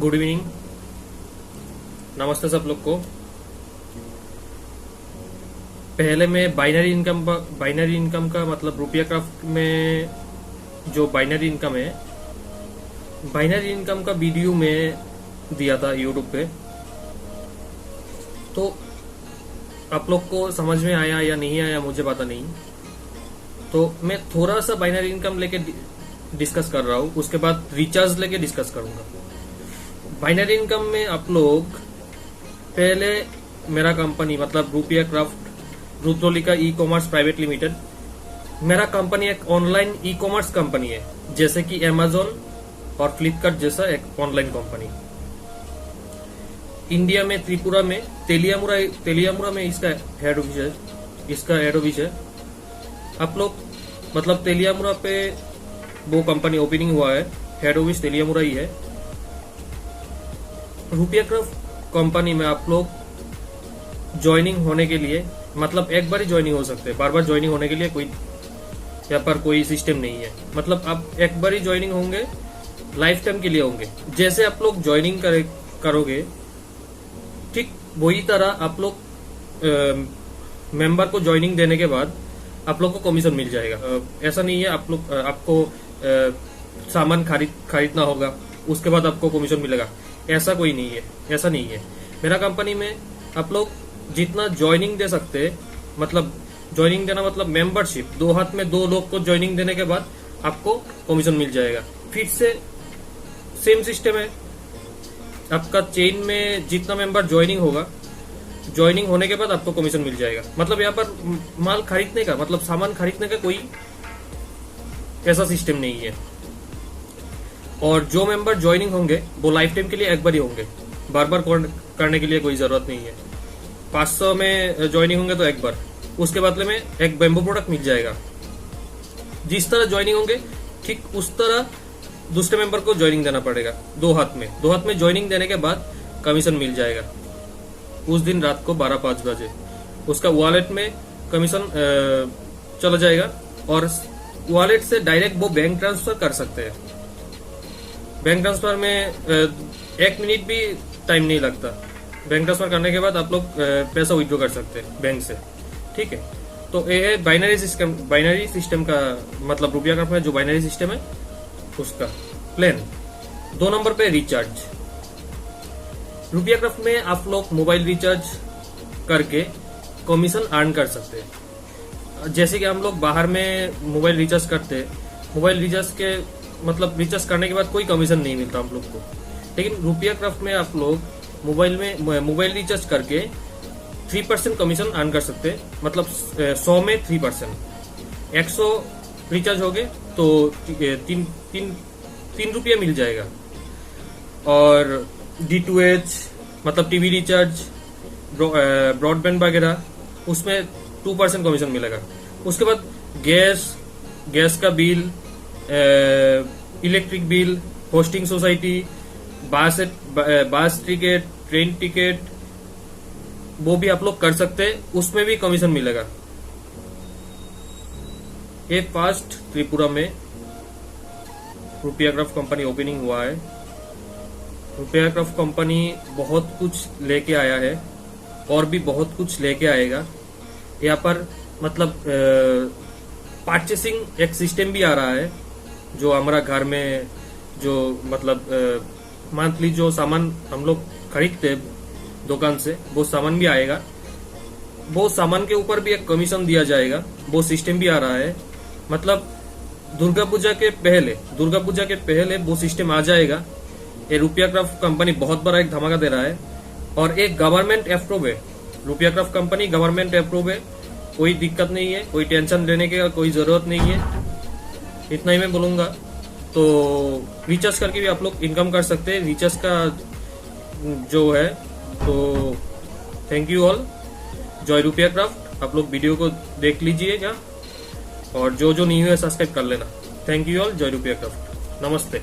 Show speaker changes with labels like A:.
A: Good evening, नमस्ते सब लोग को। पहले मैं बाइनरी इनकम का मतलब रुपया क्राफ्ट में जो बाइनरी इनकम है, बाइनरी इनकम का वीडियो में दिया था यूट्यूब पे। तो आप लोग को समझ में आया या नहीं आया मुझे पता नहीं। तो मैं थोड़ा सा बाइनरी इनकम लेके डिस्कस कर रहा हूँ, उसके बाद रिचार्ज लेके डिस्कस करूंगा। बाइनरी इनकम में आप लोग पहले मेरा कंपनी मतलब रुपया craft Rudrolika e commerce private limited, मेरा कंपनी एक ऑनलाइन ई कॉमर्स कंपनी है, जैसे कि अमेजोन और फ्लिपकार्ट जैसा एक ऑनलाइन कंपनी। इंडिया में त्रिपुरा में तेलियामुरा में इसका हेड ऑफिस है। आप लोग मतलब तेलियामुरा पे वो कंपनी ओपनिंग हुआ है, हेड ऑफिस तेलियामुरा ही है। रुपया क्राफ्ट कंपनी में आप लोग ज्वाइनिंग होने के लिए मतलब एक बार ही ज्वाइनिंग हो सकते हैं, बार बार ज्वाइनिंग होने के लिए कोई यहाँ पर कोई सिस्टम नहीं है। मतलब आप एक बार ही ज्वाइनिंग होंगे, लाइफ टाइम के लिए होंगे। जैसे आप लोग ज्वाइनिंग करोगे ठीक वही तरह आप लोग मेंबर को ज्वाइनिंग देने के बाद आप लोग को कमीशन मिल जाएगा। ऐसा नहीं है आपको सामान खरीदना होगा उसके बाद आपको कमीशन मिलेगा, ऐसा कोई नहीं है, ऐसा नहीं है। मेरा कंपनी में आप लोग जितना ज्वाइनिंग दे सकते हैं, मतलब ज्वाइनिंग देना मतलब मेंबरशिप, 2 हाथ में 2 लोग को ज्वाइनिंग देने के बाद आपको कमीशन मिल जाएगा। फिर से सेम सिस्टम है, आपका चेन में जितना मेंबर ज्वाइनिंग होगा, ज्वाइनिंग होने के बाद आपको कमीशन मिल जाएगा। मतलब यहाँ पर माल खरीदने का मतलब सामान खरीदने का कोई ऐसा सिस्टम नहीं है। और जो मेंबर ज्वाइनिंग होंगे वो लाइफ टाइम के लिए एक बार ही होंगे, बार बार करने के लिए कोई जरूरत नहीं है। 500 में ज्वाइनिंग होंगे तो एक बार, उसके बदले में एक बैम्बू प्रोडक्ट मिल जाएगा। जिस तरह ज्वाइनिंग होंगे ठीक उस तरह दूसरे मेंबर को ज्वाइनिंग देना पड़ेगा। 2 हाथ में ज्वाइनिंग देने के बाद कमीशन मिल जाएगा। उस दिन रात को 12-5 बजे उसका वॉलेट में कमीशन चला जाएगा और वॉलेट से डायरेक्ट वो बैंक ट्रांसफर कर सकते हैं। बैंक ट्रांसफर में 1 मिनट भी टाइम नहीं लगता। बैंक ट्रांसफर करने के बाद आप लोग पैसा विड्रॉ कर सकते हैं बैंक से, ठीक है। तो ये है बाइनरी सिस्टम का मतलब रुपया क्राफ्ट में जो बाइनरी सिस्टम है उसका प्लान। 2 नंबर पे रिचार्ज। रुपया क्राफ्ट में आप लोग मोबाइल रिचार्ज करके कमीशन अर्न कर सकते हैं। जैसे कि हम लोग बाहर में मोबाइल रिचार्ज करते हैं, मोबाइल रिचार्ज के मतलब रिचार्ज करने के बाद कोई कमीशन नहीं मिलता हम लोग को। लेकिन रुपया क्राफ्ट में आप लोग मोबाइल रिचार्ज करके 3% कमीशन अर्न कर सकते हैं। मतलब 100 में 3%, 100 रिचार्ज हो गए तो 3 रुपया मिल जाएगा। और D2H मतलब टीवी रिचार्ज, ब्रॉडबैंड वगैरह उसमें 2% कमीशन मिलेगा। उसके बाद गैस का bill, electric bill, hosting society, बस टिकट, ट्रेन टिकट, वो भी आप लोग कर सकते हैं, उसमें भी कमीशन मिलेगा। ये फर्स्ट त्रिपुरा में रुपया क्राफ्ट कंपनी ओपनिंग हुआ है। रुपया क्राफ्ट कंपनी बहुत कुछ लेके आया है और भी बहुत कुछ लेके आएगा। यहाँ पर मतलब परचेसिंग एक सिस्टम भी आ रहा है, जो हमारा घर में जो मतलब मंथली जो सामान हम लोग खरीदते दुकान से, वो सामान भी आएगा। वो सामान के ऊपर भी एक कमीशन दिया जाएगा, वो सिस्टम भी आ रहा है। मतलब दुर्गा पूजा के पहले वो सिस्टम आ जाएगा। ये रुपया क्राफ्ट कंपनी बहुत बड़ा एक धमाका दे रहा है और एक गवर्नमेंट अप्रूव है। रुपया क्राफ्ट कंपनी गवर्नमेंट अप्रूव है, कोई दिक्कत नहीं है, कोई टेंशन लेने की कोई जरूरत नहीं है। इतना ही मैं बोलूंगा। तो रिचार्ज करके भी आप लोग इनकम कर सकते हैं, रिचार्ज का जो है। तो थैंक यू ऑल, जॉय रुपया क्राफ्ट। आप लोग वीडियो को देख लीजिएगा और जो नहीं हुआ सब्सक्राइब कर लेना। थैंक यू ऑल, जॉय रुपया क्राफ्ट। नमस्ते।